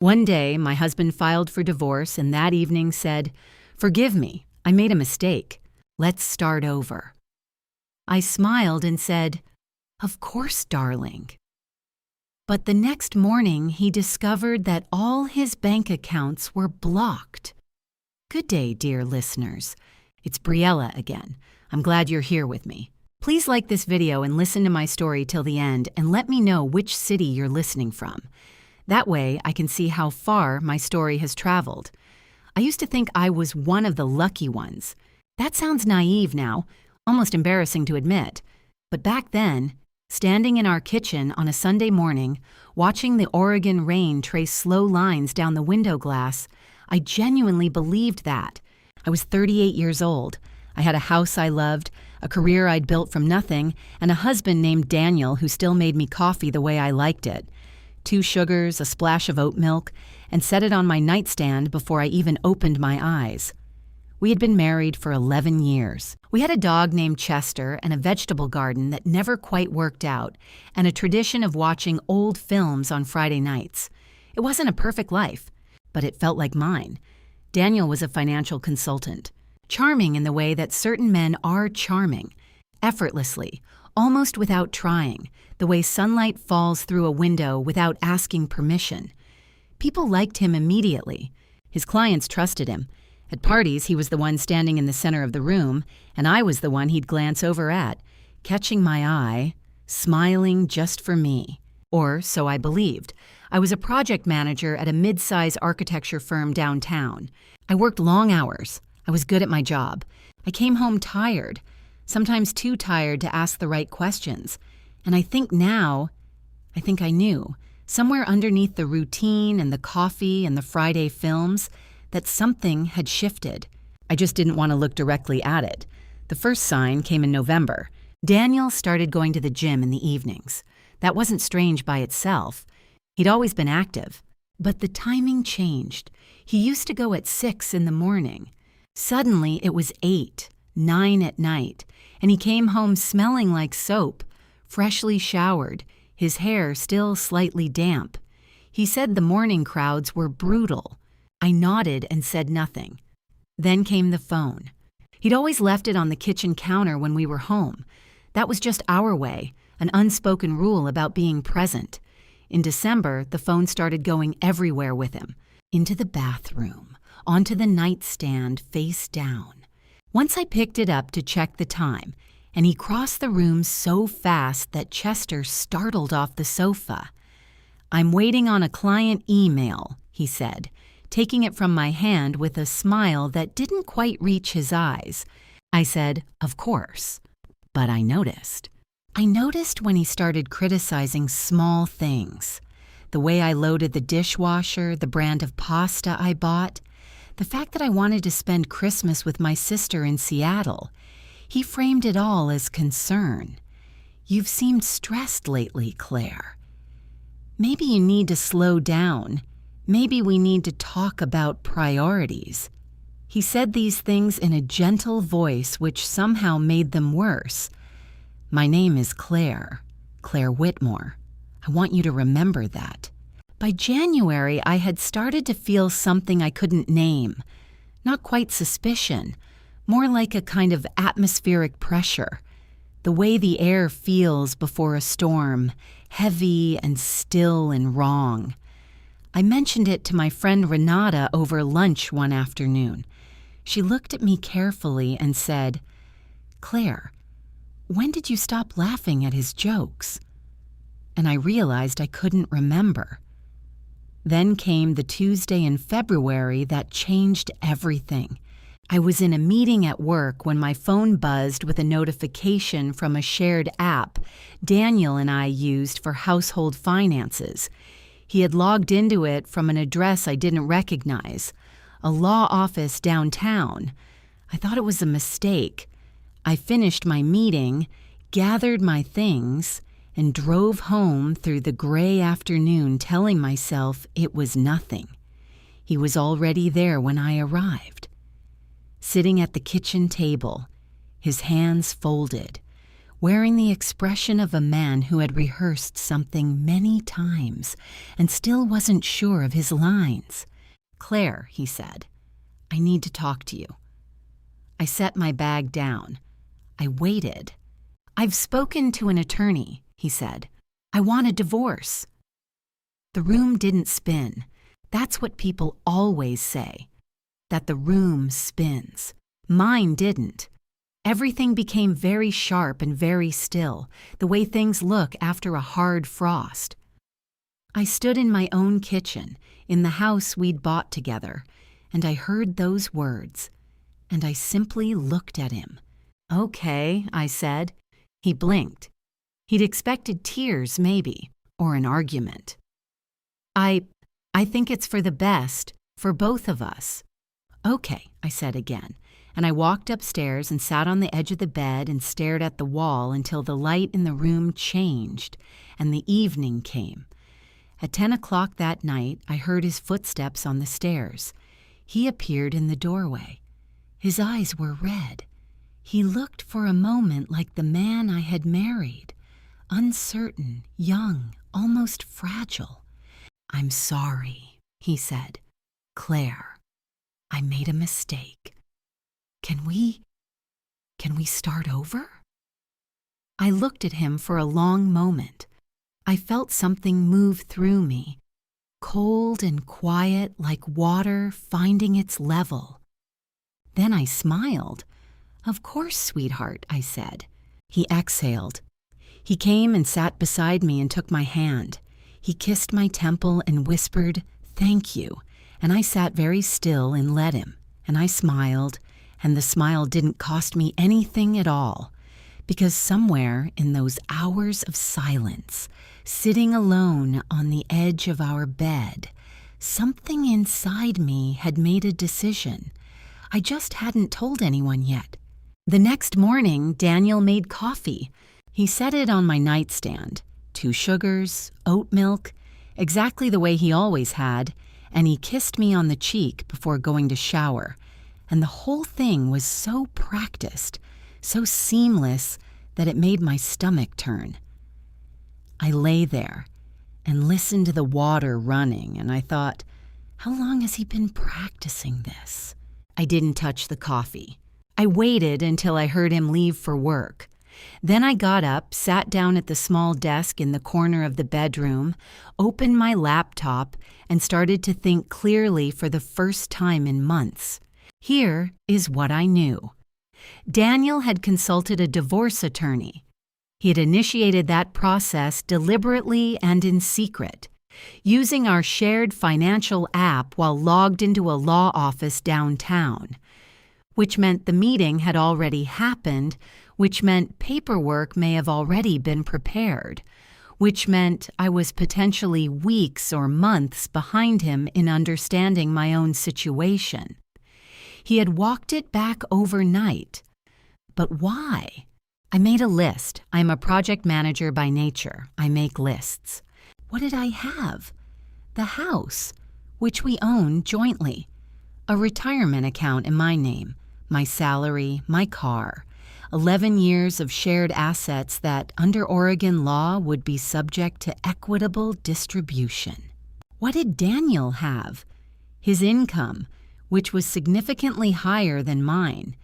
One day, my husband filed for divorce and that evening said, "Forgive me, I made a mistake. Let's start over." I smiled and said, "Of course, darling." But the next morning, he discovered that all his bank accounts were blocked. Good day, dear listeners. It's Briella again. I'm glad you're here with me. Please like this video and listen to my story till the end and let me know which city you're listening from. That way, I can see how far my story has traveled. I used to think I was one of the lucky ones. That sounds naive now, almost embarrassing to admit. But back then, standing in our kitchen on a Sunday morning, watching the Oregon rain trace slow lines down the window glass, I genuinely believed that. I was 38 years old. I had a house I loved, a career I'd built from nothing, and a husband named Daniel who still made me coffee the way I liked it. 2 sugars, a splash of oat milk, and set it on my nightstand before I even opened my eyes. We had been married for 11 years. We had a dog named Chester and a vegetable garden that never quite worked out, and a tradition of watching old films on Friday nights. It wasn't a perfect life, but it felt like mine. Daniel was a financial consultant, charming in the way that certain men are charming, effortlessly, almost without trying, the way sunlight falls through a window without asking permission. People liked him immediately. His clients trusted him. At parties, he was the one standing in the center of the room, and I was the one he'd glance over at, catching my eye, smiling just for me. Or so I believed. I was a project manager at a mid-size architecture firm downtown. I worked long hours. I was good at my job. I came home tired, sometimes too tired to ask the right questions. And I think I knew, somewhere underneath the routine and the coffee and the Friday films, that something had shifted. I just didn't want to look directly at it. The first sign came in November. Daniel started going to the gym in the evenings. That wasn't strange by itself. He'd always been active. But the timing changed. He used to go at 6 in the morning. Suddenly, it was 8, 9 at night, and he came home smelling like soap, freshly showered, his hair still slightly damp. He said the morning crowds were brutal. I nodded and said nothing. Then came the phone. He'd always left it on the kitchen counter when we were home. That was just our way, an unspoken rule about being present. In December, the phone started going everywhere with him. Into the bathroom, onto the nightstand face down. Once I picked it up to check the time, and he crossed the room so fast that Chester startled off the sofa. "I'm waiting on a client email," he said, taking it from my hand with a smile that didn't quite reach his eyes. I said, "Of course." But I noticed. I noticed when he started criticizing small things. The way I loaded the dishwasher, the brand of pasta I bought, the fact that I wanted to spend Christmas with my sister in Seattle. He framed it all as concern. "You've seemed stressed lately, Claire. Maybe you need to slow down. Maybe we need to talk about priorities." He said these things in a gentle voice which somehow made them worse. "My name is Claire Whitmore. I want you to remember that." By January, I had started to feel something I couldn't name. Not quite suspicion, more like a kind of atmospheric pressure. The way the air feels before a storm, heavy and still and wrong. I mentioned it to my friend Renata over lunch one afternoon. She looked at me carefully and said, "Claire, when did you stop laughing at his jokes?" And I realized I couldn't remember. Then came the Tuesday in February that changed everything. I was in a meeting at work when my phone buzzed with a notification from a shared app Daniel and I used for household finances. He had logged into it from an address I didn't recognize, a law office downtown. I thought it was a mistake. I finished my meeting, gathered my things, and drove home through the gray afternoon telling myself it was nothing. He was already there when I arrived. Sitting at the kitchen table, his hands folded, wearing the expression of a man who had rehearsed something many times and still wasn't sure of his lines. "Claire," he said, "I need to talk to you." I set my bag down. I waited. "I've spoken to an attorney," he said. "I want a divorce." The room didn't spin. That's what people always say, that the room spins. Mine didn't. Everything became very sharp and very still, the way things look after a hard frost. I stood in my own kitchen, in the house we'd bought together, and I heard those words, and I simply looked at him. "Okay," I said. He blinked. He'd expected tears, maybe, or an argument. I think it's for the best, for both of us." "Okay," I said again, and I walked upstairs and sat on the edge of the bed and stared at the wall until the light in the room changed and the evening came. At 10 o'clock that night, I heard his footsteps on the stairs. He appeared in the doorway. His eyes were red. He looked for a moment like the man I had married, uncertain, young, almost fragile. "I'm sorry," he said. "Claire, I made a mistake. Can we start over?" I looked at him for a long moment. I felt something move through me, cold and quiet like water finding its level. Then I smiled. "Of course, sweetheart," I said. He exhaled. He came and sat beside me and took my hand. He kissed my temple and whispered, "Thank you," and I sat very still and let him, and I smiled, and the smile didn't cost me anything at all, because somewhere in those hours of silence, sitting alone on the edge of our bed, something inside me had made a decision. I just hadn't told anyone yet. The next morning, Daniel made coffee. He set it on my nightstand. 2 sugars, oat milk, exactly the way he always had, and he kissed me on the cheek before going to shower. And the whole thing was so practiced, so seamless, that it made my stomach turn. I lay there and listened to the water running, and I thought, how long has he been practicing this? I didn't touch the coffee. I waited until I heard him leave for work. Then I got up, sat down at the small desk in the corner of the bedroom, opened my laptop, and started to think clearly for the first time in months. Here is what I knew. Daniel had consulted a divorce attorney. He had initiated that process deliberately and in secret, using our shared financial app while logged into a law office downtown, which meant the meeting had already happened, which meant paperwork may have already been prepared, which meant I was potentially weeks or months behind him in understanding my own situation. He had walked it back overnight. But why? I made a list. I'm a project manager by nature. I make lists. What did I have? The house, which we own jointly. A retirement account in my name, my salary, my car. 11 years of shared assets that, under Oregon law, would be subject to equitable distribution. What did Daniel have? His income, which was significantly higher than mine,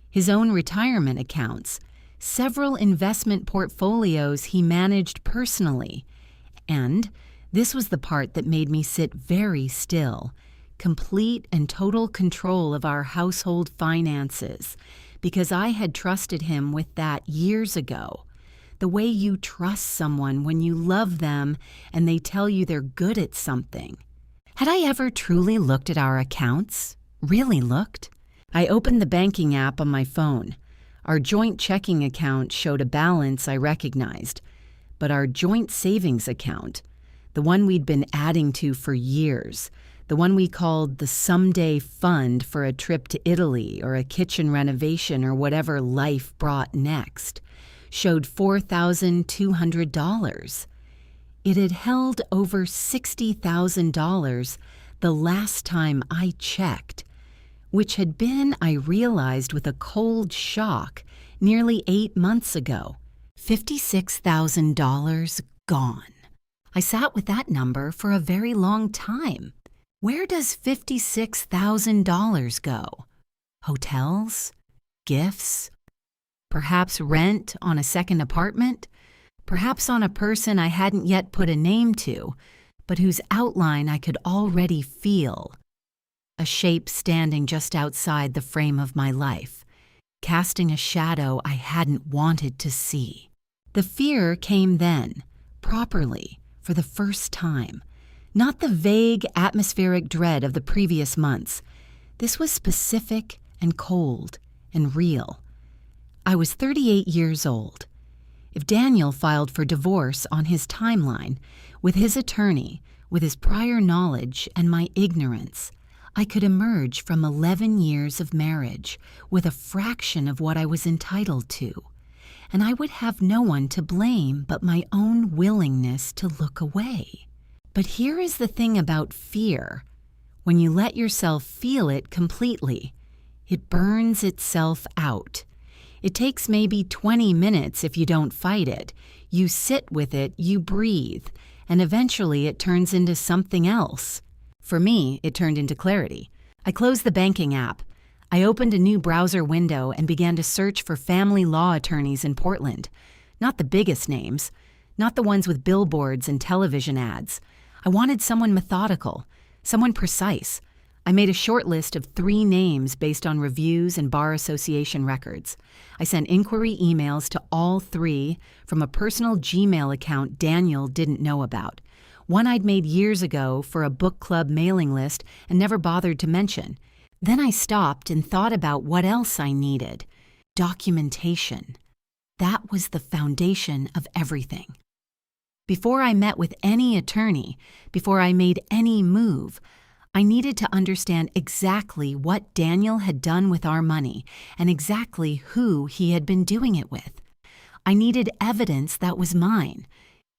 his own retirement accounts, several investment portfolios he managed personally, and this was the part that made me sit very still, complete and total control of our household finances, because I had trusted him with that years ago. The way you trust someone when you love them and they tell you they're good at something. Had I ever truly looked at our accounts? Really looked? I opened the banking app on my phone. Our joint checking account showed a balance I recognized, but our joint savings account, the one we'd been adding to for years, the one we called the someday fund for a trip to Italy or a kitchen renovation or whatever life brought next, showed $4,200. It had held over $60,000 the last time I checked, which had been, I realized with a cold shock, nearly 8 months ago. $56,000 gone. I sat with that number for a very long time. Where does $56,000 go? Hotels? Gifts? Perhaps rent on a second apartment? Perhaps on a person I hadn't yet put a name to, but whose outline I could already feel. A shape standing just outside the frame of my life, casting a shadow I hadn't wanted to see. The fear came then, properly, for the first time. Not the vague, atmospheric dread of the previous months. This was specific and cold and real. I was 38 years old. If Daniel filed for divorce on his timeline, with his attorney, with his prior knowledge and my ignorance, I could emerge from 11 years of marriage with a fraction of what I was entitled to, and I would have no one to blame but my own willingness to look away. But here is the thing about fear. When you let yourself feel it completely, it burns itself out. It takes maybe 20 minutes if you don't fight it. You sit with it, you breathe, and eventually it turns into something else. For me, it turned into clarity. I closed the banking app. I opened a new browser window and began to search for family law attorneys in Portland. Not the biggest names, not the ones with billboards and television ads. I wanted someone methodical, someone precise. I made a short list of 3 names based on reviews and bar association records. I sent inquiry emails to all 3 from a personal Gmail account Daniel didn't know about. One I'd made years ago for a book club mailing list and never bothered to mention. Then I stopped and thought about what else I needed. Documentation. That was the foundation of everything. Before I met with any attorney, before I made any move, I needed to understand exactly what Daniel had done with our money and exactly who he had been doing it with. I needed evidence that was mine,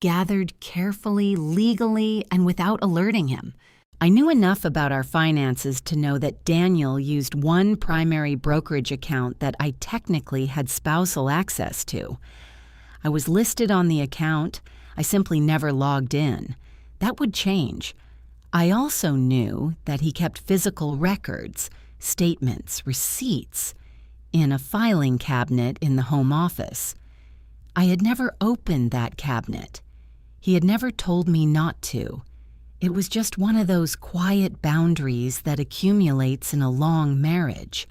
gathered carefully, legally, and without alerting him. I knew enough about our finances to know that Daniel used one primary brokerage account that I technically had spousal access to. I was listed on the account. I simply never logged in. That would change. I also knew that he kept physical records, statements, receipts, in a filing cabinet in the home office. I had never opened that cabinet. He had never told me not to. It was just one of those quiet boundaries that accumulates in a long marriage.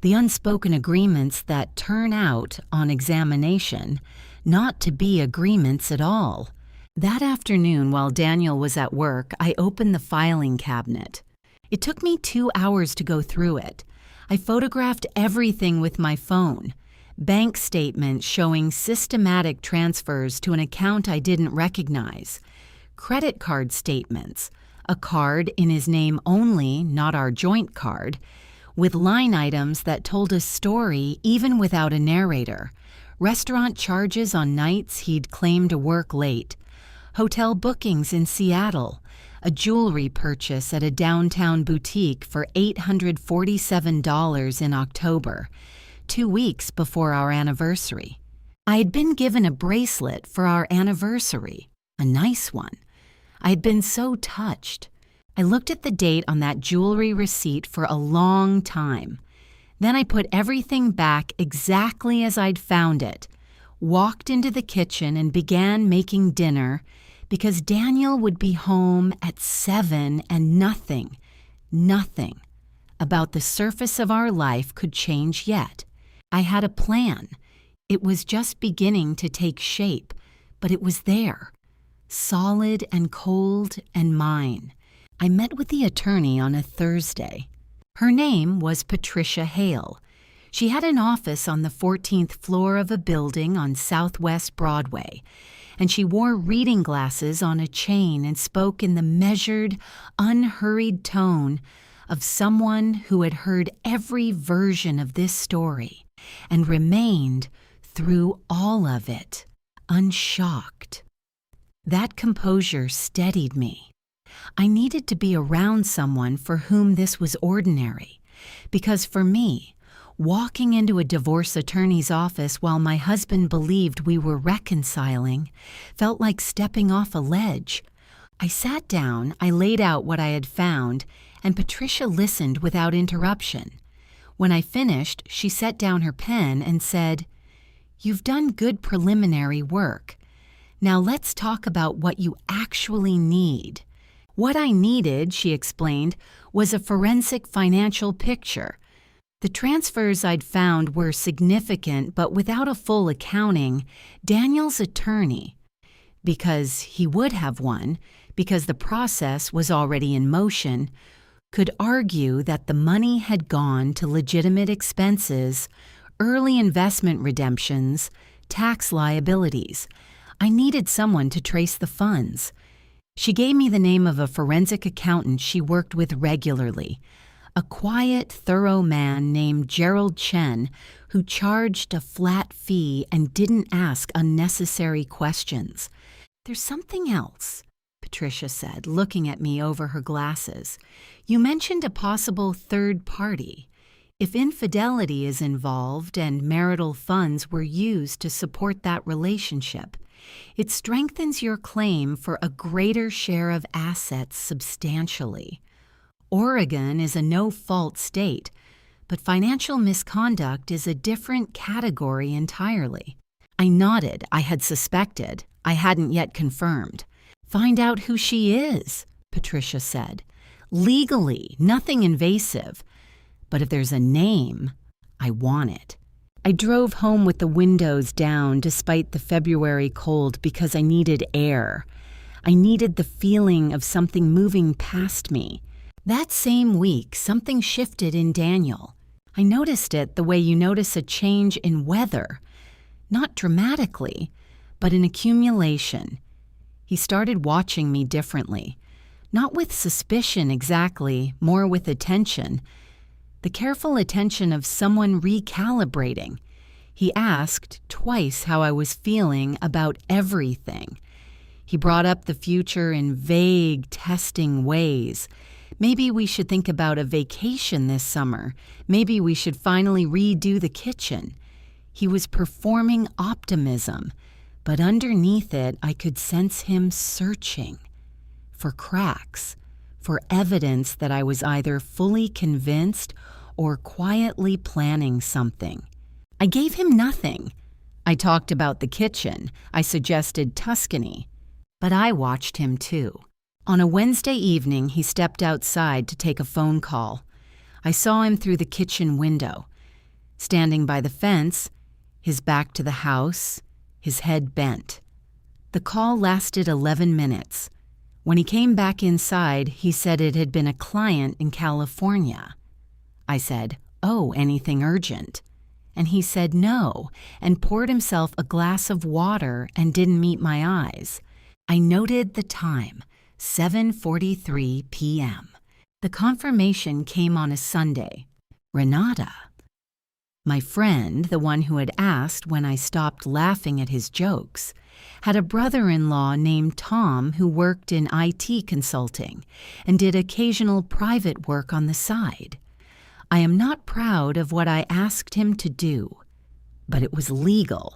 The unspoken agreements that turn out, on examination, not to be agreements at all. That afternoon, while Daniel was at work, I opened the filing cabinet. It took me 2 hours to go through it. I photographed everything with my phone. Bank statements showing systematic transfers to an account I didn't recognize. Credit card statements, a card in his name only, not our joint card, with line items that told a story even without a narrator. Restaurant charges on nights he'd claimed to work late. Hotel bookings in Seattle, a jewelry purchase at a downtown boutique for $847 in October, 2 weeks before our anniversary. I had been given a bracelet for our anniversary, a nice one. I had been so touched. I looked at the date on that jewelry receipt for a long time. Then I put everything back exactly as I'd found it, walked into the kitchen and began making dinner because Daniel would be home at 7 and nothing about the surface of our life could change yet. I had a plan. It was just beginning to take shape, but it was there, solid and cold and mine. I met with the attorney on a Thursday. Her name was Patricia Hale. She had an office on the 14th floor of a building on Southwest Broadway, and she wore reading glasses on a chain and spoke in the measured, unhurried tone of someone who had heard every version of this story and remained, through all of it, unshocked. That composure steadied me. I needed to be around someone for whom this was ordinary, because for me, Walking into a divorce attorney's office while my husband believed we were reconciling felt like stepping off a ledge. I sat down, I laid out what I had found, and Patricia listened without interruption. When I finished, she set down her pen and said, "You've done good preliminary work. Now let's talk about what you actually need." What I needed, she explained, was a forensic financial picture. The transfers I'd found were significant, but without a full accounting, Daniel's attorney, because he would have one, because the process was already in motion, could argue that the money had gone to legitimate expenses, early investment redemptions, tax liabilities. I needed someone to trace the funds. She gave me the name of a forensic accountant she worked with regularly, a quiet, thorough man named Gerald Chen who charged a flat fee and didn't ask unnecessary questions. "There's something else," Patricia said, looking at me over her glasses. "You mentioned a possible third party. If infidelity is involved and marital funds were used to support that relationship, it strengthens your claim for a greater share of assets substantially. Oregon is a no-fault state, but financial misconduct is a different category entirely." I nodded. I had suspected. I hadn't yet confirmed. "Find out who she is," Patricia said. "Legally, nothing invasive. But if there's a name, I want it." I drove home with the windows down despite the February cold because I needed air. I needed the feeling of something moving past me. That same week, something shifted in Daniel. I noticed it the way you notice a change in weather. Not dramatically, but an accumulation. He started watching me differently. Not with suspicion exactly, more with attention. The careful attention of someone recalibrating. He asked twice how I was feeling about everything. He brought up the future in vague, testing ways. Maybe we should think about a vacation this summer. Maybe we should finally redo the kitchen. He was performing optimism, but underneath it I could sense him searching for cracks, for evidence that I was either fully convinced or quietly planning something. I gave him nothing. I talked about the kitchen. I suggested Tuscany. But I watched him too. On a Wednesday evening, he stepped outside to take a phone call. I saw him through the kitchen window. Standing by the fence, his back to the house, his head bent. The call lasted 11 minutes. When he came back inside, he said it had been a client in California. I said, "Oh, anything urgent?" And he said no, and poured himself a glass of water and didn't meet my eyes. I noted the time, 7:43 p.m. The confirmation came on a Sunday. Renata. My friend, the one who had asked when I stopped laughing at his jokes, had a brother-in-law named Tom who worked in IT consulting and did occasional private work on the side. I am not proud of what I asked him to do, but it was legal.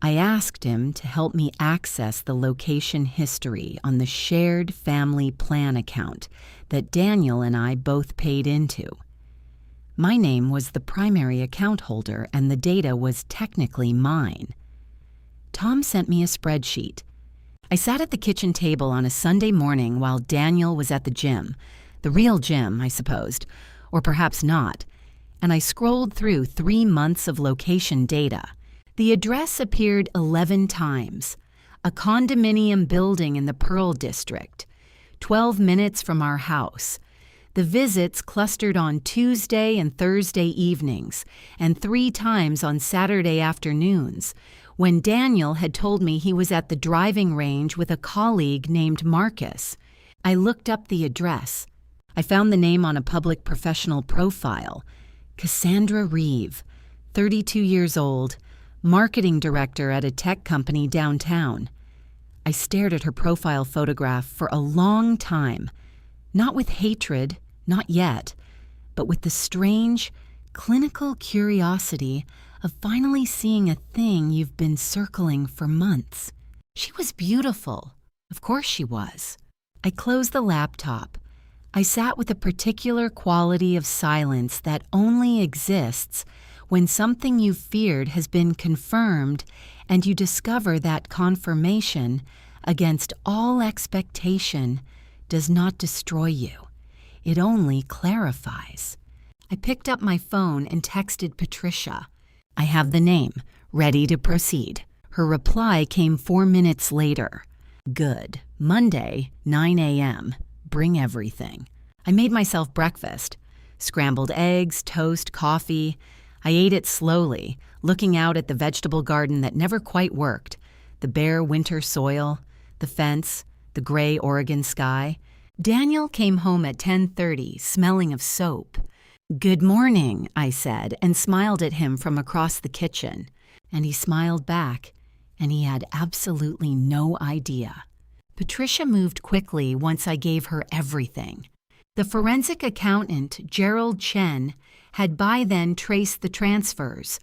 I asked him to help me access the location history on the shared family plan account that Daniel and I both paid into. My name was the primary account holder and the data was technically mine. Tom sent me a spreadsheet. I sat at the kitchen table on a Sunday morning while Daniel was at the gym, the real gym, I supposed, or perhaps not, and I scrolled through 3 months of location data. The address appeared 11 times. A condominium building in the Pearl District, 12 minutes from our house. The visits clustered on Tuesday and Thursday evenings, and 3 times on Saturday afternoons, when Daniel had told me he was at the driving range with a colleague named Marcus. I looked up the address. I found the name on a public professional profile. Cassandra Reeve, 32 years old, marketing director at a tech company downtown. I stared at her profile photograph for a long time, not with hatred, not yet, but with the strange, clinical curiosity of finally seeing a thing you've been circling for months. She was beautiful. Of course she was. I closed the laptop. I sat with a particular quality of silence that only exists when something you feared has been confirmed and you discover that confirmation, against all expectation, does not destroy you. It only clarifies. I picked up my phone and texted Patricia. I have the name, ready to proceed. Her reply came 4 minutes later. Good. Monday, 9 a.m. Bring everything. I made myself breakfast. Scrambled eggs, toast, coffee. I ate it slowly, looking out at the vegetable garden that never quite worked, the bare winter soil, the fence, the gray Oregon sky. Daniel came home at 10:30, smelling of soap. "Good morning," I said, and smiled at him from across the kitchen. And he smiled back, and he had absolutely no idea. Patricia moved quickly once I gave her everything. The forensic accountant, Gerald Chen, had by then traced the transfers,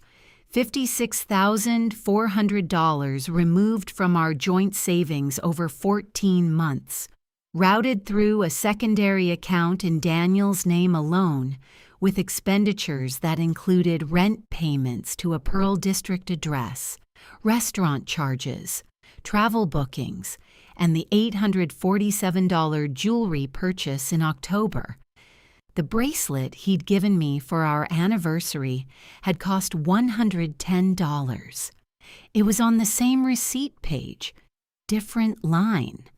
$56,400 removed from our joint savings over 14 months, routed through a secondary account in Daniel's name alone, with expenditures that included rent payments to a Pearl District address, restaurant charges, travel bookings, and the $847 jewelry purchase in October. The bracelet he'd given me for our anniversary had cost $110. It was on the same receipt page, different line.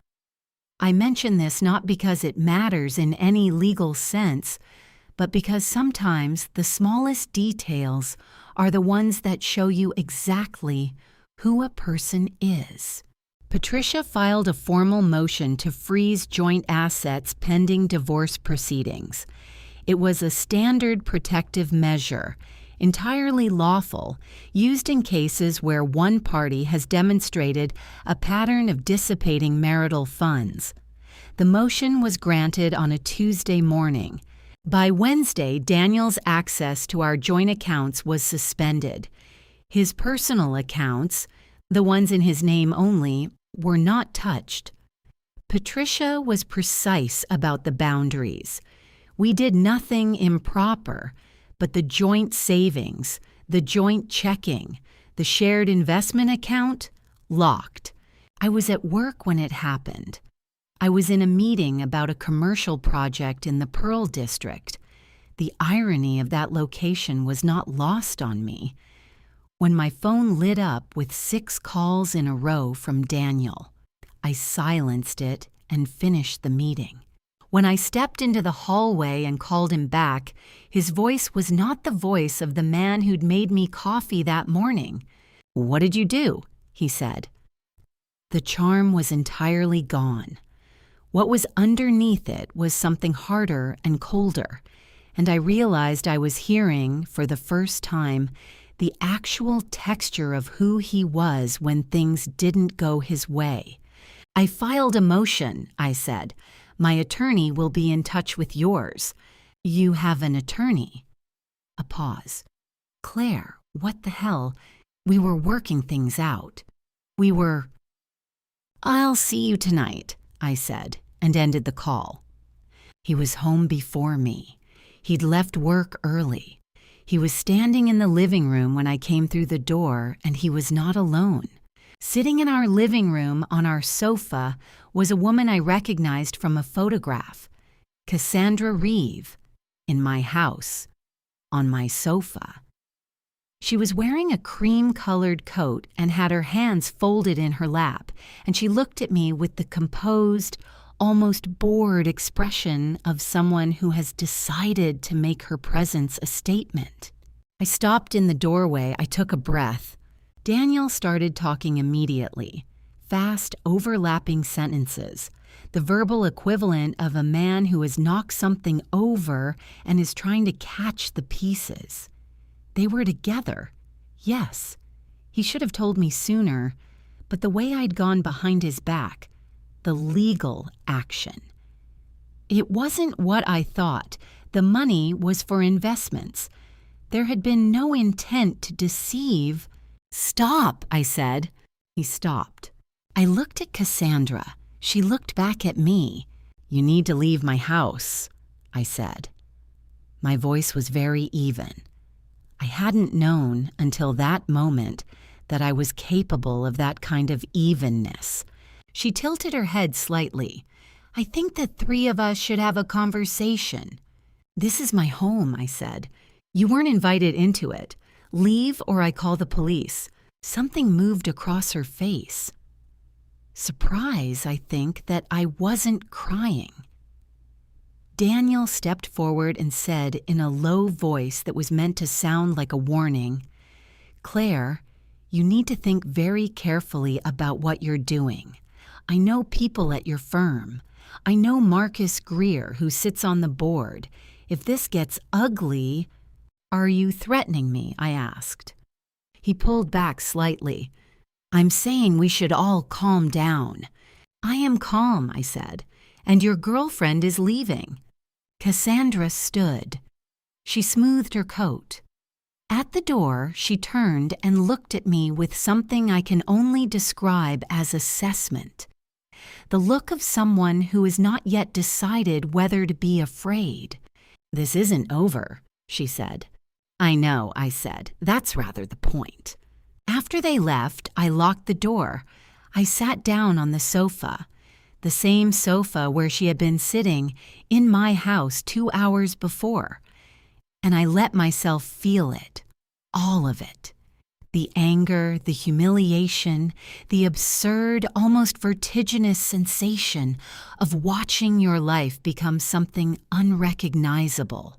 I mention this not because it matters in any legal sense, but because sometimes the smallest details are the ones that show you exactly who a person is. Patricia filed a formal motion to freeze joint assets pending divorce proceedings. It was a standard protective measure, entirely lawful, used in cases where one party has demonstrated a pattern of dissipating marital funds. The motion was granted on a Tuesday morning. By Wednesday, Daniel's access to our joint accounts was suspended. His personal accounts, the ones in his name only, were not touched. Patricia was precise about the boundaries. We did nothing improper, but the joint savings, the joint checking, the shared investment account, locked. I was at work when it happened. I was in a meeting about a commercial project in the Pearl District. The irony of that location was not lost on me when my phone lit up with 6 calls in a row from Daniel. I silenced it and finished the meeting. When I stepped into the hallway and called him back, his voice was not the voice of the man who'd made me coffee that morning. "What did you do?" he said. The charm was entirely gone. What was underneath it was something harder and colder, and I realized I was hearing, for the first time, the actual texture of who he was when things didn't go his way. "I filed a motion," I said. "My attorney will be in touch with yours." "You have an attorney?" A pause. "Claire, what the hell? We were working things out. We were—" "I'll see you tonight," I said, and ended the call. He was home before me. He'd left work early. He was standing in the living room when I came through the door, and he was not alone. Sitting in our living room on our sofa was a woman I recognized from a photograph, Cassandra Reeve, in my house, on my sofa. She was wearing a cream-colored coat and had her hands folded in her lap, and she looked at me with the composed, almost bored expression of someone who has decided to make her presence a statement. I stopped in the doorway. I took a breath. Daniel started talking immediately, fast, overlapping sentences, the verbal equivalent of a man who has knocked something over and is trying to catch the pieces. They were together. Yes. He should have told me sooner, but the way I'd gone behind his back, the legal action. It wasn't what I thought. The money was for investments. There had been no intent to deceive. "Stop," I said. He stopped. I looked at Cassandra. She looked back at me. "You need to leave my house," I said. My voice was very even. I hadn't known until that moment that I was capable of that kind of evenness. She tilted her head slightly. "I think the three of us should have a conversation." "This is my home," I said. "You weren't invited into it. Leave or I call the police." Something moved across her face. Surprise, I think, that I wasn't crying. Daniel stepped forward and said in a low voice that was meant to sound like a warning, "Claire, you need to think very carefully about what you're doing. I know people at your firm. I know Marcus Greer, who sits on the board. If this gets ugly—" "Are you threatening me?" I asked. He pulled back slightly. "I'm saying we should all calm down." "I am calm," I said, "and your girlfriend is leaving." Cassandra stood. She smoothed her coat. At the door, she turned and looked at me with something I can only describe as assessment. The look of someone who has not yet decided whether to be afraid. "This isn't over," she said. "I know," I said. "That's rather the point." After they left, I locked the door. I sat down on the sofa, the same sofa where she had been sitting in my house 2 hours before, and I let myself feel it, all of it. The anger, the humiliation, the absurd, almost vertiginous sensation of watching your life become something unrecognizable.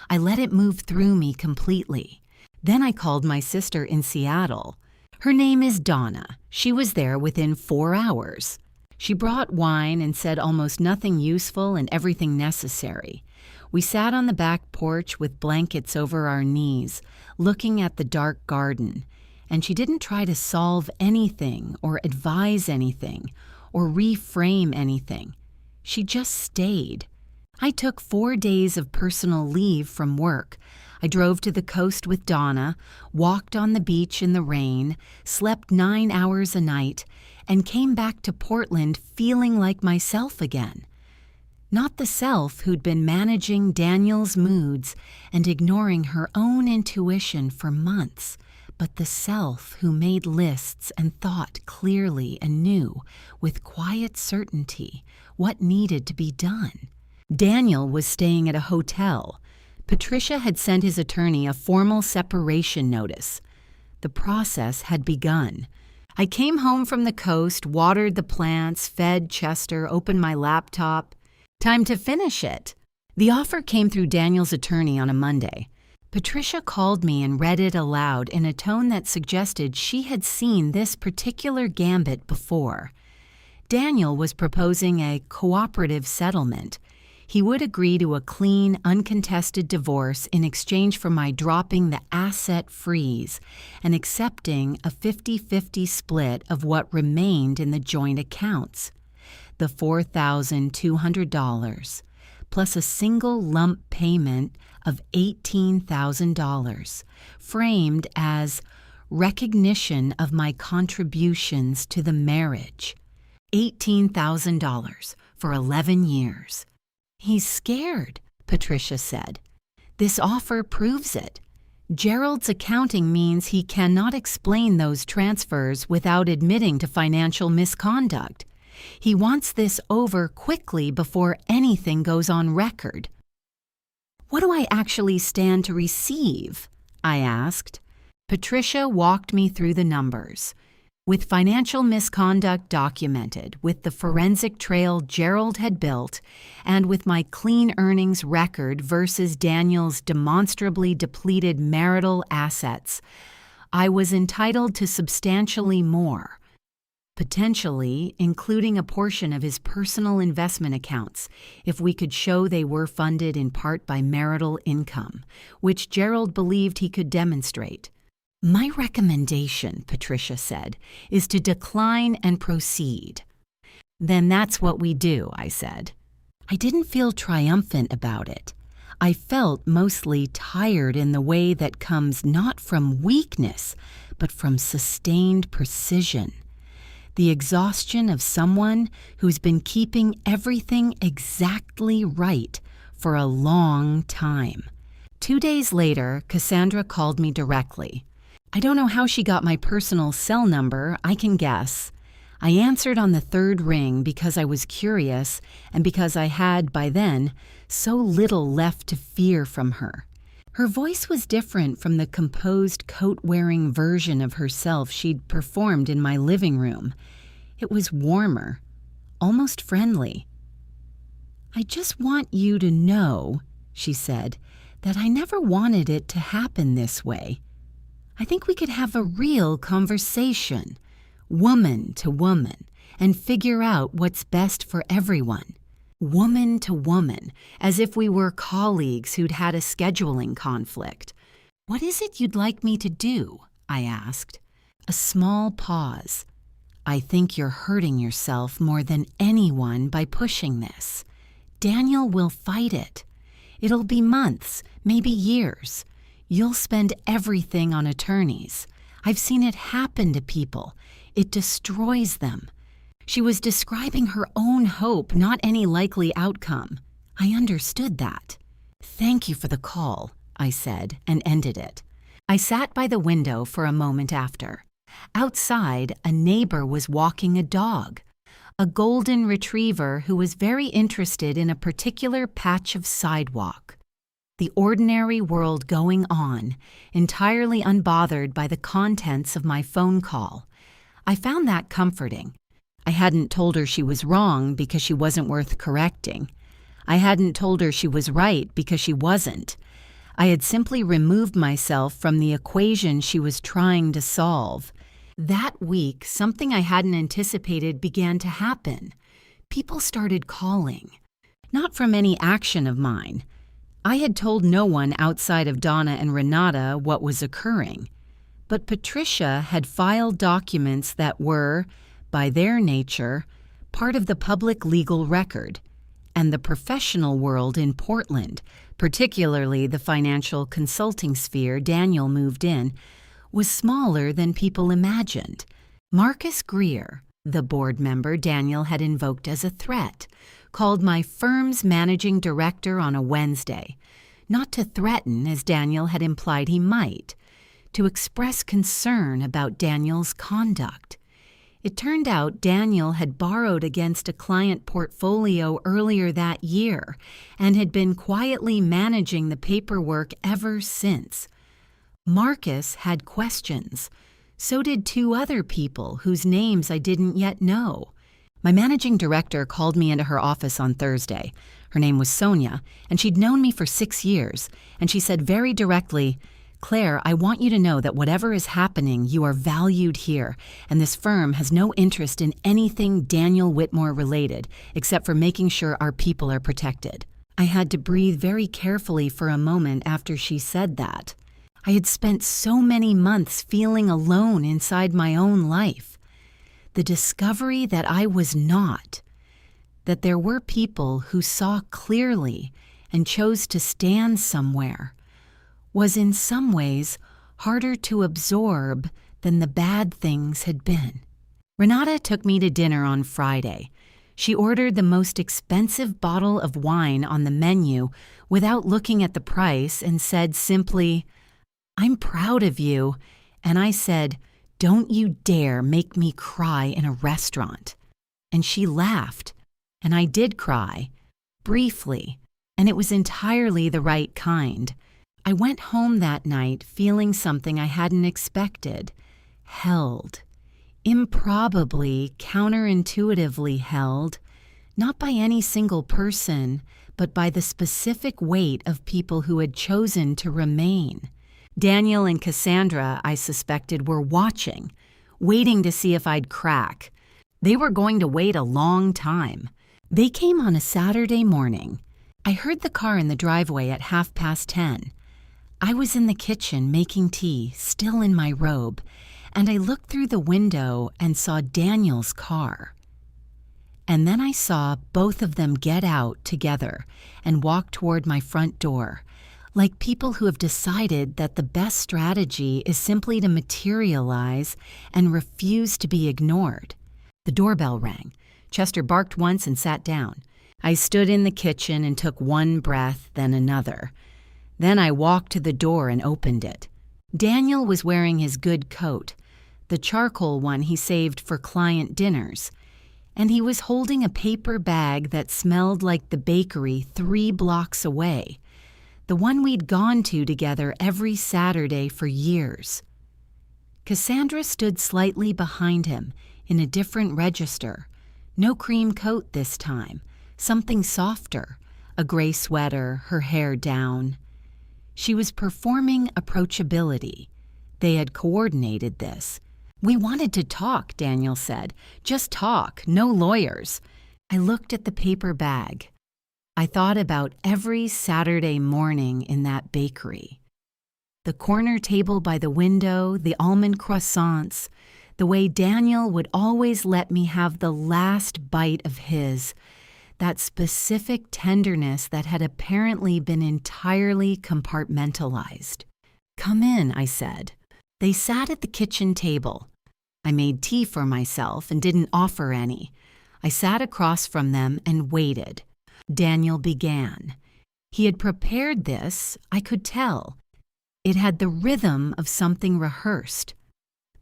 I let it move through me completely. Then I called my sister in Seattle. Her name is Donna. She was there within 4 hours. She brought wine and said almost nothing useful and everything necessary. We sat on the back porch with blankets over our knees, looking at the dark garden, and she didn't try to solve anything or advise anything or reframe anything. She just stayed. I took 4 days of personal leave from work. I drove to the coast with Donna, walked on the beach in the rain, slept 9 hours a night, and came back to Portland feeling like myself again. Not the self who'd been managing Daniel's moods and ignoring her own intuition for months, but the self who made lists and thought clearly and knew, with quiet certainty, what needed to be done. Daniel was staying at a hotel. Patricia had sent his attorney a formal separation notice. The process had begun. I came home from the coast, watered the plants, fed Chester, opened my laptop. Time to finish it. The offer came through Daniel's attorney on a Monday. Patricia called me and read it aloud in a tone that suggested she had seen this particular gambit before. Daniel was proposing a cooperative settlement. He would agree to a clean, uncontested divorce in exchange for my dropping the asset freeze and accepting a 50-50 split of what remained in the joint accounts. The $4,200, plus a single lump payment of $18,000, framed as recognition of my contributions to the marriage. $18,000 for 11 years. "He's scared," Patricia said. "This offer proves it. Gerald's accounting means he cannot explain those transfers without admitting to financial misconduct. He wants this over quickly before anything goes on record." "What do I actually stand to receive?" I asked. Patricia walked me through the numbers. With financial misconduct documented, with the forensic trail Gerald had built, and with my clean earnings record versus Daniel's demonstrably depleted marital assets, I was entitled to substantially more, potentially including a portion of his personal investment accounts if we could show they were funded in part by marital income, which Gerald believed he could demonstrate. "My recommendation," Patricia said, "is to decline and proceed." "Then that's what we do," I said. I didn't feel triumphant about it. I felt mostly tired in the way that comes not from weakness, but from sustained precision. The exhaustion of someone who's been keeping everything exactly right for a long time. 2 days later, Cassandra called me directly. I don't know how she got my personal cell number, I can guess. I answered on the third ring because I was curious and because I had, by then, so little left to fear from her. Her voice was different from the composed, coat-wearing version of herself she'd performed in my living room. It was warmer, almost friendly. "I just want you to know," she said, "that I never wanted it to happen this way. I think we could have a real conversation, woman to woman, and figure out what's best for everyone. Woman to woman, as if we were colleagues who'd had a scheduling conflict. What is it you'd like me to do?" I asked. A small pause. "I think you're hurting yourself more than anyone by pushing this. Daniel will fight it. It'll be months, maybe years. You'll spend everything on attorneys. I've seen it happen to people. It destroys them." She was describing her own hope, not any likely outcome. I understood that. "Thank you for the call," I said, and ended it. I sat by the window for a moment after. Outside, a neighbor was walking a dog, a golden retriever who was very interested in a particular patch of sidewalk. The ordinary world going on, entirely unbothered by the contents of my phone call. I found that comforting. I hadn't told her she was wrong because she wasn't worth correcting. I hadn't told her she was right because she wasn't. I had simply removed myself from the equation she was trying to solve. That week, something I hadn't anticipated began to happen. People started calling. Not from any action of mine. I had told no one outside of Donna and Renata what was occurring. But Patricia had filed documents that were, by their nature, part of the public legal record, and the professional world in Portland, particularly the financial consulting sphere Daniel moved in, was smaller than people imagined. Marcus Greer, the board member Daniel had invoked as a threat, called my firm's managing director on a Wednesday, not to threaten as Daniel had implied he might, to express concern about Daniel's conduct. It turned out Daniel had borrowed against a client portfolio earlier that year and had been quietly managing the paperwork ever since. Marcus had questions. So did 2 other people whose names I didn't yet know. My managing director called me into her office on Thursday. Her name was Sonia, and she'd known me for 6 years, and she said very directly, "Claire, I want you to know that whatever is happening, you are valued here, and this firm has no interest in anything Daniel Whitmore related, except for making sure our people are protected." I had to breathe very carefully for a moment after she said that. I had spent so many months feeling alone inside my own life. The discovery that I was not, that there were people who saw clearly and chose to stand somewhere, was in some ways harder to absorb than the bad things had been. Renata took me to dinner on Friday. She ordered the most expensive bottle of wine on the menu without looking at the price and said simply, "I'm proud of you," and I said, "Don't you dare make me cry in a restaurant." And she laughed, and I did cry, briefly, and it was entirely the right kind. I went home that night feeling something I hadn't expected, held, improbably, counterintuitively held, not by any single person, but by the specific weight of people who had chosen to remain. Daniel and Cassandra, I suspected, were watching, waiting to see if I'd crack. They were going to wait a long time. They came on a Saturday morning. I heard the car in the driveway at 10:30. I was in the kitchen making tea, still in my robe, and I looked through the window and saw Daniel's car. And then I saw both of them get out together and walk toward my front door, like people who have decided that the best strategy is simply to materialize and refuse to be ignored. The doorbell rang. Chester barked once and sat down. I stood in the kitchen and took one breath, then another. Then I walked to the door and opened it. Daniel was wearing his good coat, the charcoal one he saved for client dinners, and he was holding a paper bag that smelled like the bakery 3 blocks away, the one we'd gone to together every Saturday for years. Cassandra stood slightly behind him in a different register. No cream coat this time, something softer, a gray sweater, her hair down. She was performing approachability. They had coordinated this. "We wanted to talk," Daniel said. "Just talk, no lawyers." I looked at the paper bag. I thought about every Saturday morning in that bakery. The corner table by the window, the almond croissants, the way Daniel would always let me have the last bite of his, that specific tenderness that had apparently been entirely compartmentalized. "Come in," I said. They sat at the kitchen table. I made tea for myself and didn't offer any. I sat across from them and waited. Daniel began. He had prepared this, I could tell. It had the rhythm of something rehearsed.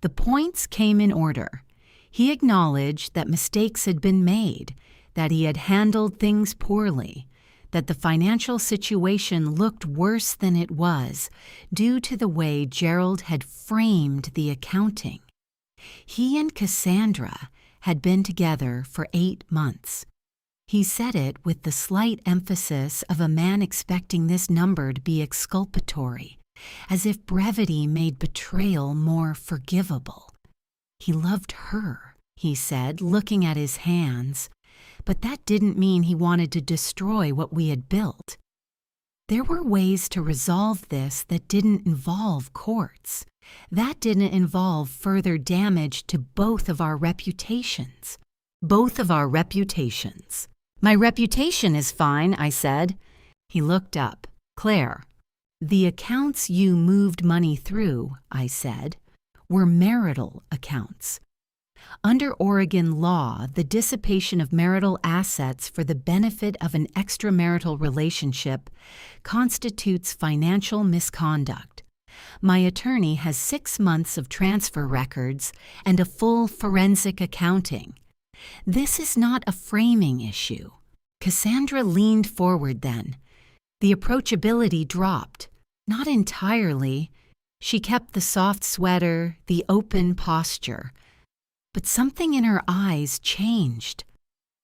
The points came in order. He acknowledged that mistakes had been made, that he had handled things poorly, that the financial situation looked worse than it was due to the way Gerald had framed the accounting. He and Cassandra had been together for 8 months. He said it with the slight emphasis of a man expecting this number to be exculpatory, as if brevity made betrayal more forgivable. He loved her, he said, looking at his hands, but that didn't mean he wanted to destroy what we had built. There were ways to resolve this that didn't involve courts. That didn't involve further damage to both of our reputations. Both of our reputations. "My reputation is fine," I said. He looked up. "Claire, the accounts you moved money through," I said, "were marital accounts. Under Oregon law, the dissipation of marital assets for the benefit of an extramarital relationship constitutes financial misconduct. My attorney has 6 months of transfer records and a full forensic accounting. This is not a framing issue." Cassandra leaned forward then. The approachability dropped. Not entirely. She kept the soft sweater, the open posture. But something in her eyes changed.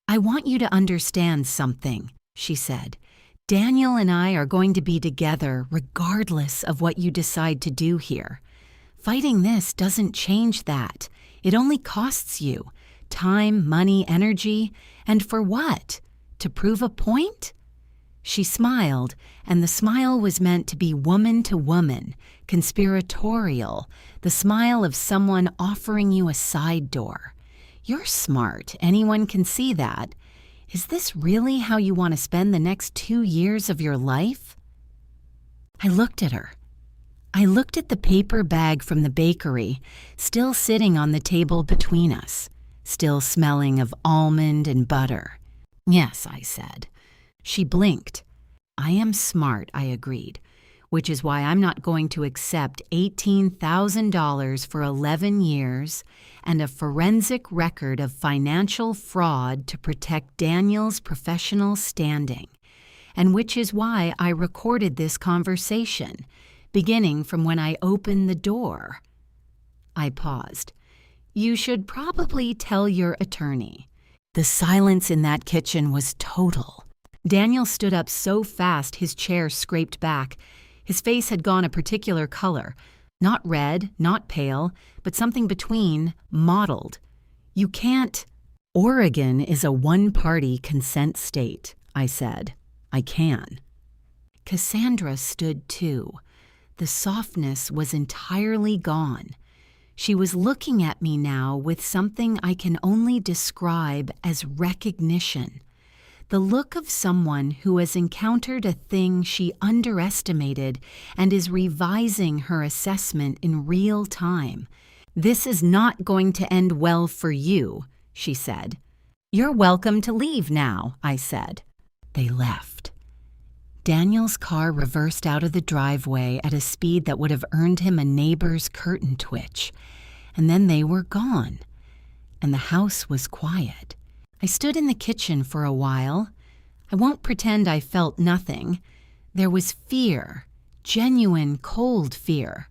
"I want you to understand something," she said. "Daniel and I are going to be together regardless of what you decide to do here. Fighting this doesn't change that. It only costs you time, money, energy, and for what? To prove a point?" She smiled, and the smile was meant to be woman to woman, conspiratorial, the smile of someone offering you a side door. "You're smart, anyone can see that. Is this really how you want to spend the next 2 years of your life?" I looked at her. I looked at the paper bag from the bakery, still sitting on the table between us, still smelling of almond and butter. "Yes," I said. She blinked. "I am smart," I agreed, "which is why I'm not going to accept $18,000 for 11 years and a forensic record of financial fraud to protect Daniel's professional standing, and which is why I recorded this conversation, beginning from when I opened the door." I paused. "You should probably tell your attorney." The silence in that kitchen was total. Daniel stood up so fast his chair scraped back. His face had gone a particular color, not red, not pale, but something between, mottled. "You can't—" "Oregon is a one-party consent state," I said. "I can." Cassandra stood too. The softness was entirely gone. She was looking at me now with something I can only describe as recognition. The look of someone who has encountered a thing she underestimated and is revising her assessment in real time. "This is not going to end well for you," she said. "You're welcome to leave now," I said. They left. Daniel's car reversed out of the driveway at a speed that would have earned him a neighbor's curtain twitch, and then they were gone, and the house was quiet. I stood in the kitchen for a while. I won't pretend I felt nothing. There was fear, genuine cold fear,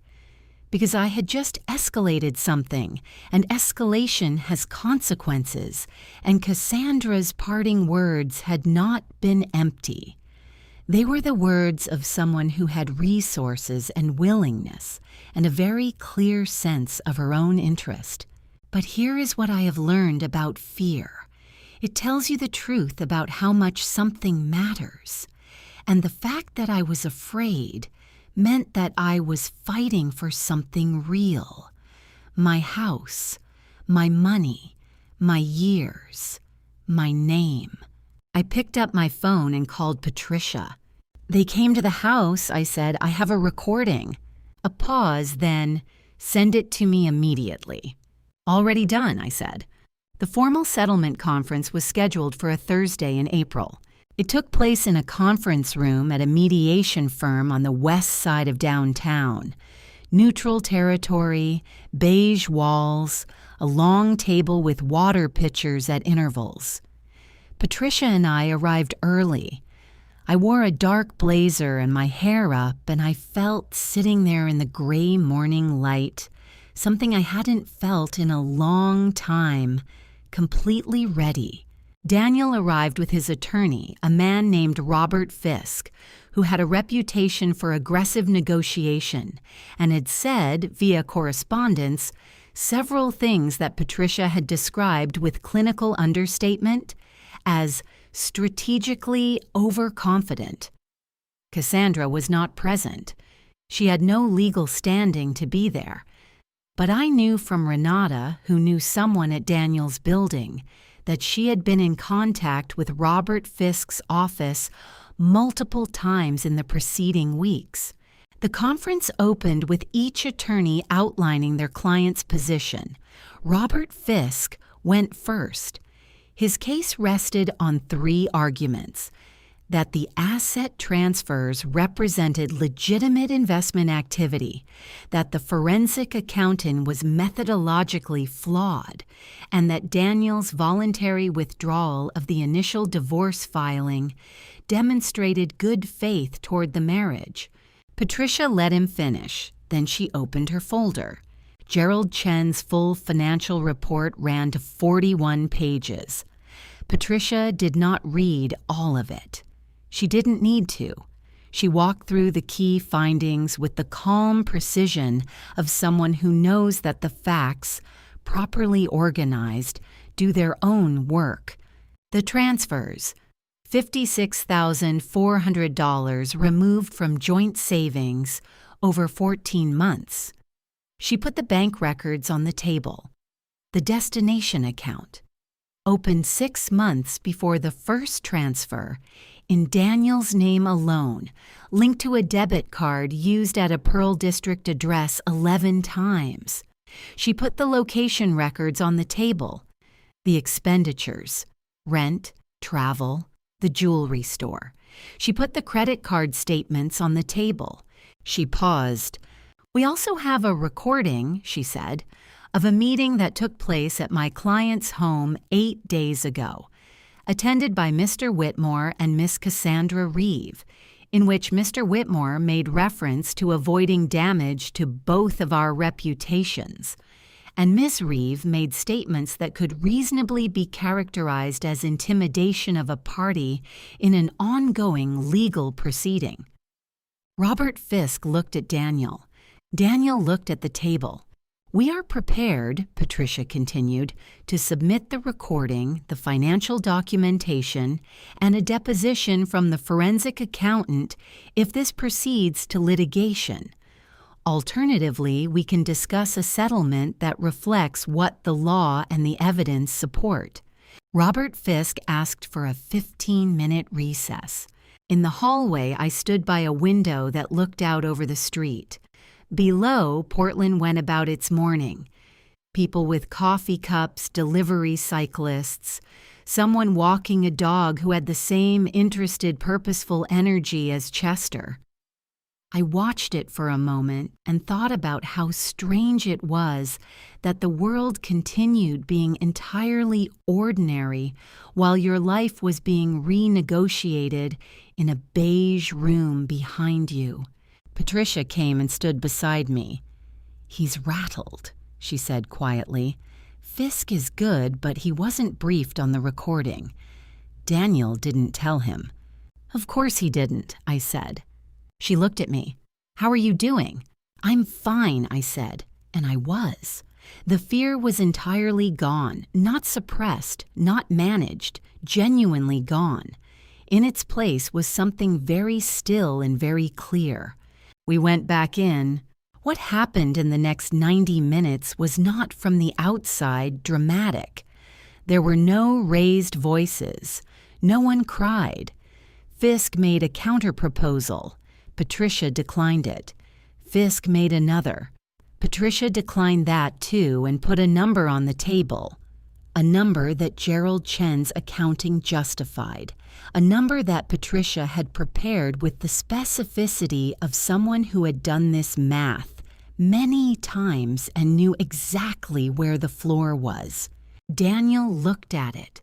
because I had just escalated something, and escalation has consequences, and Cassandra's parting words had not been empty. They were the words of someone who had resources and willingness, and a very clear sense of her own interest. But here is what I have learned about fear. It tells you the truth about how much something matters. And the fact that I was afraid meant that I was fighting for something real. My house, my money, my years, my name. I picked up my phone and called Patricia. "They came to the house," I said. "I have a recording." A pause, then, "Send it to me immediately." "Already done," I said. The formal settlement conference was scheduled for a Thursday in April. It took place in a conference room at a mediation firm on the west side of downtown. Neutral territory, beige walls, a long table with water pitchers at intervals. Patricia and I arrived early. I wore a dark blazer and my hair up, and I felt, sitting there in the gray morning light, something I hadn't felt in a long time, completely ready. Daniel arrived with his attorney, a man named Robert Fisk, who had a reputation for aggressive negotiation and had said, via correspondence, several things that Patricia had described with clinical understatement as strategically overconfident. Cassandra was not present. She had no legal standing to be there. But I knew from Renata, who knew someone at Daniel's building, that she had been in contact with Robert Fisk's office multiple times in the preceding weeks. The conference opened with each attorney outlining their client's position. Robert Fisk went first. His case rested on 3 arguments: that the asset transfers represented legitimate investment activity, that the forensic accountant was methodologically flawed, and that Daniel's voluntary withdrawal of the initial divorce filing demonstrated good faith toward the marriage. Patricia let him finish. Then she opened her folder. Gerald Chen's full financial report ran to 41 pages. Patricia did not read all of it. She didn't need to. She walked through the key findings with the calm precision of someone who knows that the facts, properly organized, do their own work. The transfers, $56,400 removed from joint savings over 14 months. She put the bank records on the table. The destination account, opened 6 months before the first transfer, in Daniel's name alone, linked to a debit card used at a Pearl District address 11 times. She put the location records on the table, the expenditures, rent, travel, the jewelry store. She put the credit card statements on the table. She paused. "We also have a recording," she said, "of a meeting that took place at my client's home 8 days ago, attended by Mr. Whitmore and Miss Cassandra Reeve, in which Mr. Whitmore made reference to avoiding damage to both of our reputations, and Miss Reeve made statements that could reasonably be characterized as intimidation of a party in an ongoing legal proceeding." Robert Fisk looked at Daniel. Daniel looked at the table. "We are prepared," Patricia continued, "to submit the recording, the financial documentation, and a deposition from the forensic accountant if this proceeds to litigation. Alternatively, we can discuss a settlement that reflects what the law and the evidence support. Robert Fisk asked for a 15-minute recess. In the hallway, I stood by a window that looked out over the street. Below, Portland went about its morning. People with coffee cups, delivery cyclists, someone walking a dog who had the same interested, purposeful energy as Chester. I watched it for a moment and thought about how strange it was that the world continued being entirely ordinary while your life was being renegotiated in a beige room behind you. Patricia came and stood beside me. "He's rattled," she said quietly. "Fisk is good, but he wasn't briefed on the recording. Daniel didn't tell him." "Of course he didn't," I said. She looked at me. "How are you doing?" "I'm fine," I said, and I was. The fear was entirely gone, not suppressed, not managed, genuinely gone. In its place was something very still and very clear. We went back in. What happened in the next 90 minutes was not from the outside dramatic. There were no raised voices. No one cried. Fisk made a counterproposal. Patricia declined it. Fisk made another. Patricia declined that too and put a number on the table. A number that Gerald Chen's accounting justified. A number that Patricia had prepared with the specificity of someone who had done this math many times and knew exactly where the floor was. Daniel looked at it.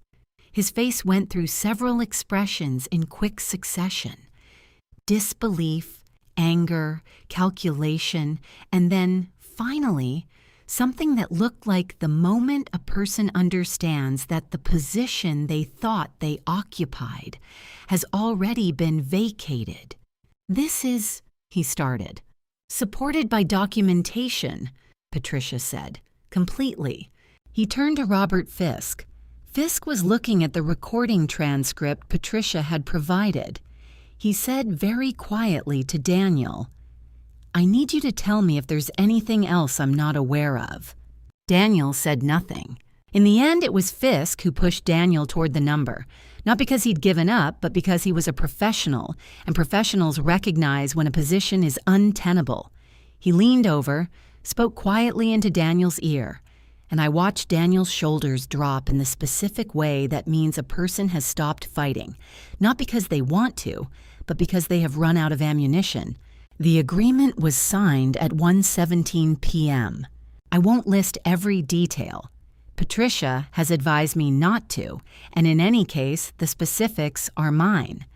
His face went through several expressions in quick succession. Disbelief, anger, calculation, and then, finally, something that looked like the moment a person understands that the position they thought they occupied has already been vacated. "This is," he started. "Supported by documentation," Patricia said, completely. He turned to Robert Fisk. Fisk was looking at the recording transcript Patricia had provided. He said very quietly to Daniel, "I need you to tell me if there's anything else I'm not aware of." Daniel said nothing. In the end, it was Fisk who pushed Daniel toward the number, not because he'd given up, but because he was a professional, and professionals recognize when a position is untenable. He leaned over, spoke quietly into Daniel's ear, and I watched Daniel's shoulders drop in the specific way that means a person has stopped fighting, not because they want to, but because they have run out of ammunition. The agreement was signed at 1:17 p.m. I won't list every detail. Patricia has advised me not to, and in any case, the specifics are mine.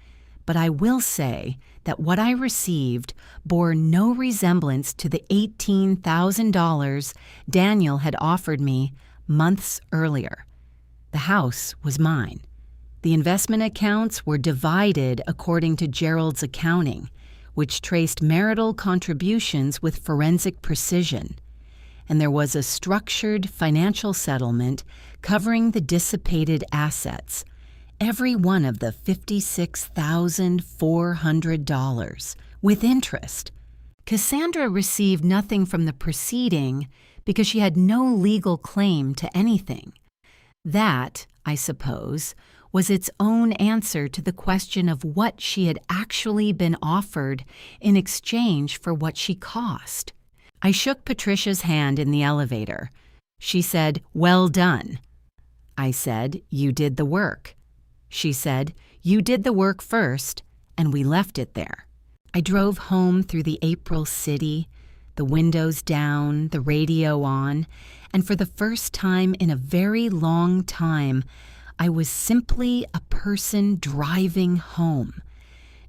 But I will say that what I received bore no resemblance to the $18,000 Daniel had offered me months earlier. The house was mine. The investment accounts were divided according to Gerald's accounting, which traced marital contributions with forensic precision. And there was a structured financial settlement covering the dissipated assets, every one of the $56,400, with interest. Cassandra received nothing from the proceeding because she had no legal claim to anything. That, I suppose, was its own answer to the question of what she had actually been offered in exchange for what she cost. I shook Patricia's hand in the elevator. She said, "Well done." I said, "You did the work." She said, "You did the work first," and we left it there. I drove home through the April city, the windows down, the radio on, and for the first time in a very long time, I was simply a person driving home,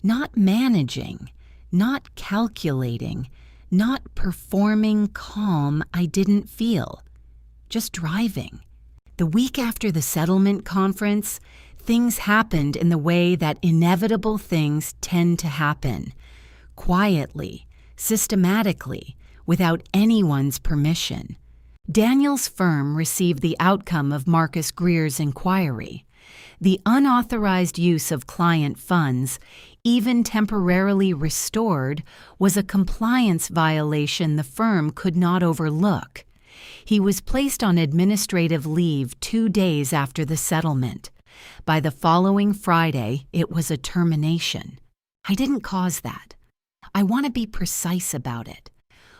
not managing, not calculating, not performing calm I didn't feel, just driving. The week after the settlement conference, things happened in the way that inevitable things tend to happen, quietly, systematically, without anyone's permission. Daniel's firm received the outcome of Marcus Greer's inquiry. The unauthorized use of client funds, even temporarily restored, was a compliance violation the firm could not overlook. He was placed on administrative leave 2 days after the settlement. By the following Friday, it was a termination. I didn't cause that. I want to be precise about it.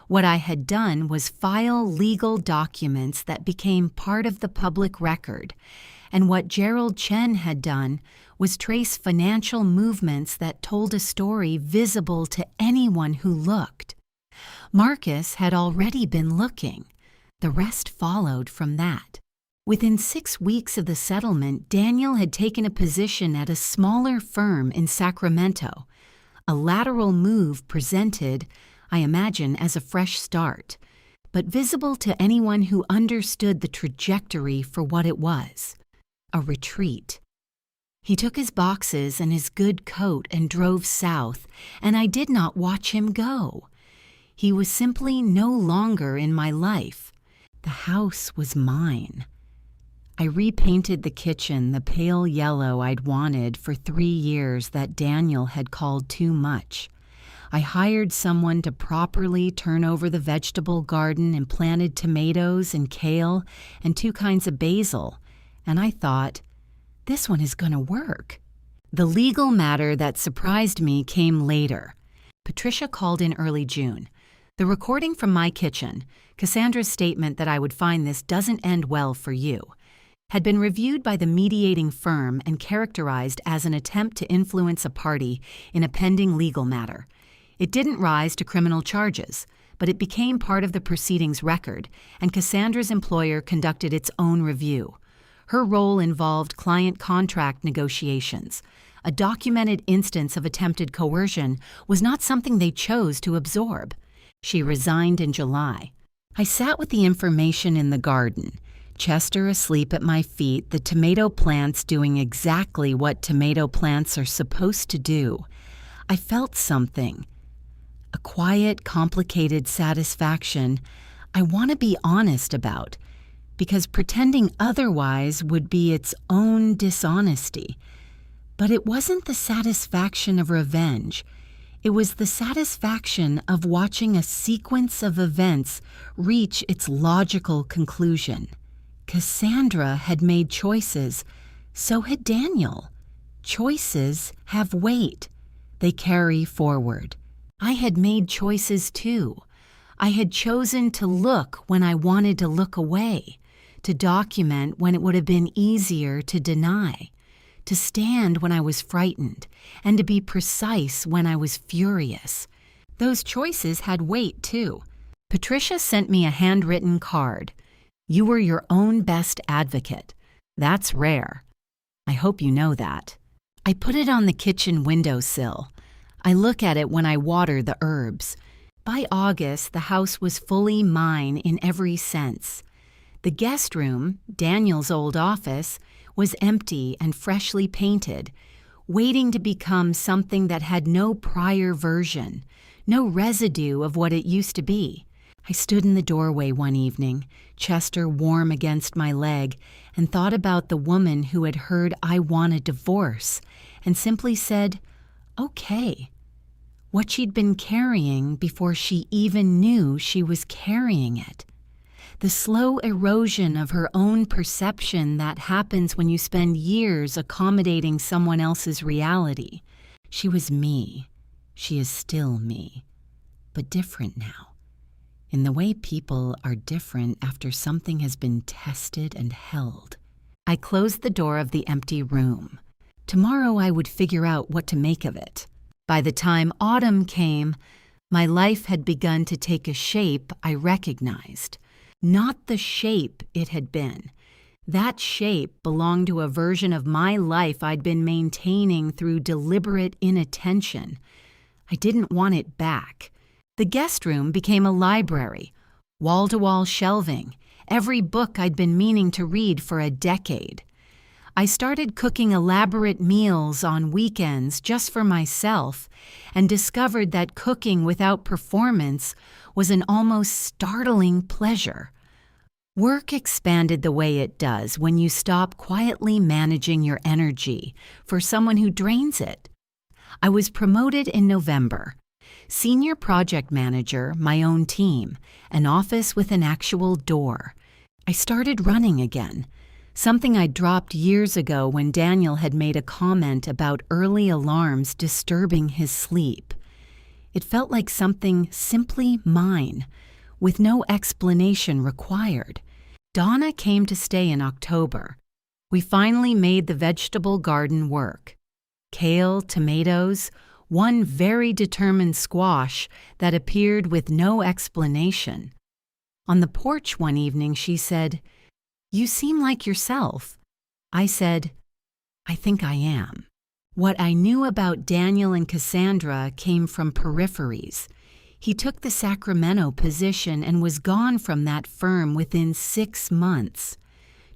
What I had done was file legal documents that became part of the public record, and what Gerald Chen had done was trace financial movements that told a story visible to anyone who looked. Marcus had already been looking. The rest followed from that. Within 6 weeks of the settlement, Daniel had taken a position at a smaller firm in Sacramento. A lateral move presented, I imagine, as a fresh start, but visible to anyone who understood the trajectory for what it was: a retreat. He took his boxes and his good coat and drove south, and I did not watch him go. He was simply no longer in my life. The house was mine. I repainted the kitchen the pale yellow I'd wanted for 3 years that Daniel had called too much. I hired someone to properly turn over the vegetable garden and planted tomatoes and kale and 2 kinds of basil, and I thought, this one is going to work. The legal matter that surprised me came later. Patricia called in early June. The recording from my kitchen, Cassandra's statement that I would find this doesn't end well for you, had been reviewed by the mediating firm and characterized as an attempt to influence a party in a pending legal matter. It didn't rise to criminal charges, but it became part of the proceedings record, and Cassandra's employer conducted its own review. Her role involved client contract negotiations. A documented instance of attempted coercion was not something they chose to absorb. She resigned in July. I sat with the information in the garden, Chester asleep at my feet, the tomato plants doing exactly what tomato plants are supposed to do. I felt something. A quiet, complicated satisfaction I want to be honest about, because pretending otherwise would be its own dishonesty. But it wasn't the satisfaction of revenge. It was the satisfaction of watching a sequence of events reach its logical conclusion. Cassandra had made choices, so had Daniel. Choices have weight. They carry forward. I had made choices too. I had chosen to look when I wanted to look away, to document when it would have been easier to deny, to stand when I was frightened, and to be precise when I was furious. Those choices had weight too. Patricia sent me a handwritten card. You were your own best advocate. That's rare. I hope you know that. I put it on the kitchen windowsill. I look at it when I water the herbs. By August, the house was fully mine in every sense. The guest room, Daniel's old office, was empty and freshly painted, waiting to become something that had no prior version, no residue of what it used to be. I stood in the doorway one evening, Chester warm against my leg, and thought about the woman who had heard I want a divorce and simply said, okay. What she'd been carrying before she even knew she was carrying it. The slow erosion of her own perception that happens when you spend years accommodating someone else's reality. She was me. She is still me, but different now. In the way people are different after something has been tested and held. I closed the door of the empty room. Tomorrow I would figure out what to make of it. By the time autumn came, my life had begun to take a shape I recognized. Not the shape it had been. That shape belonged to a version of my life I'd been maintaining through deliberate inattention. I didn't want it back. The guest room became a library, wall-to-wall shelving, every book I'd been meaning to read for a decade. I started cooking elaborate meals on weekends just for myself and discovered that cooking without performance was an almost startling pleasure. Work expanded the way it does when you stop quietly managing your energy for someone who drains it. I was promoted in November. Senior project manager, my own team, an office with an actual door. I started running again, something I dropped years ago when Daniel had made a comment about early alarms disturbing his sleep. It felt like something simply mine, with no explanation required. Donna came to stay in October. We finally made the vegetable garden work. Kale, tomatoes, one very determined squash that appeared with no explanation. On the porch one evening, she said, "You seem like yourself." I said, "I think I am." What I knew about Daniel and Cassandra came from peripheries. He took the Sacramento position and was gone from that firm within 6 months.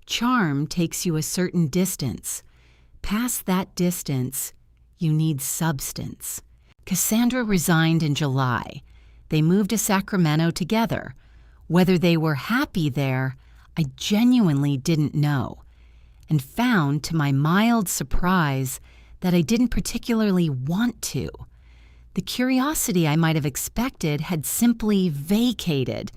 Charm takes you a certain distance. Past that distance, you need substance. Cassandra resigned in July. They moved to Sacramento together. Whether they were happy there, I genuinely didn't know, and found, to my mild surprise, that I didn't particularly want to. The curiosity I might have expected had simply vacated,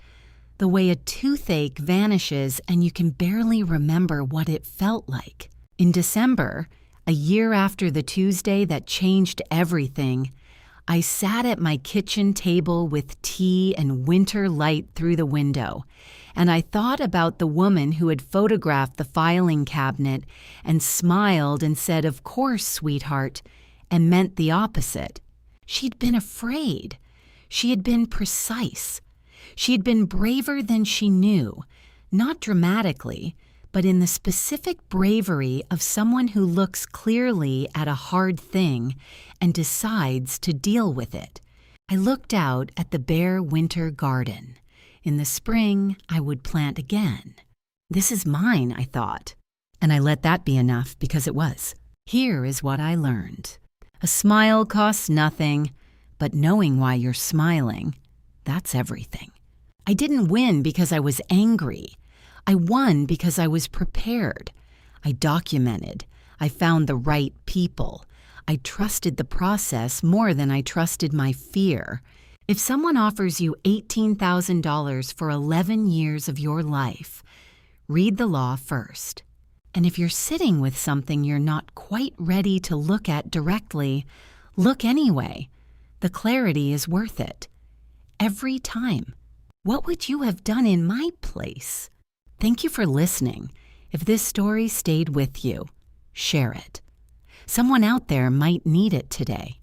the way a toothache vanishes and you can barely remember what it felt like. In December, a year after the Tuesday that changed everything, I sat at my kitchen table with tea and winter light through the window, and I thought about the woman who had photographed the filing cabinet and smiled and said, "Of course, sweetheart," and meant the opposite. She'd been afraid. She had been precise. She had been braver than she knew, not dramatically, but in the specific bravery of someone who looks clearly at a hard thing and decides to deal with it. I looked out at the bare winter garden. In the spring, I would plant again. This is mine, I thought. And I let that be enough because it was. Here is what I learned. A smile costs nothing, but knowing why you're smiling, that's everything. I didn't win because I was angry. I won because I was prepared. I documented. I found the right people. I trusted the process more than I trusted my fear. If someone offers you $18,000 for 11 years of your life, read the law first. And if you're sitting with something you're not quite ready to look at directly, look anyway. The clarity is worth it. Every time. What would you have done in my place? Thank you for listening. If this story stayed with you, share it. Someone out there might need it today.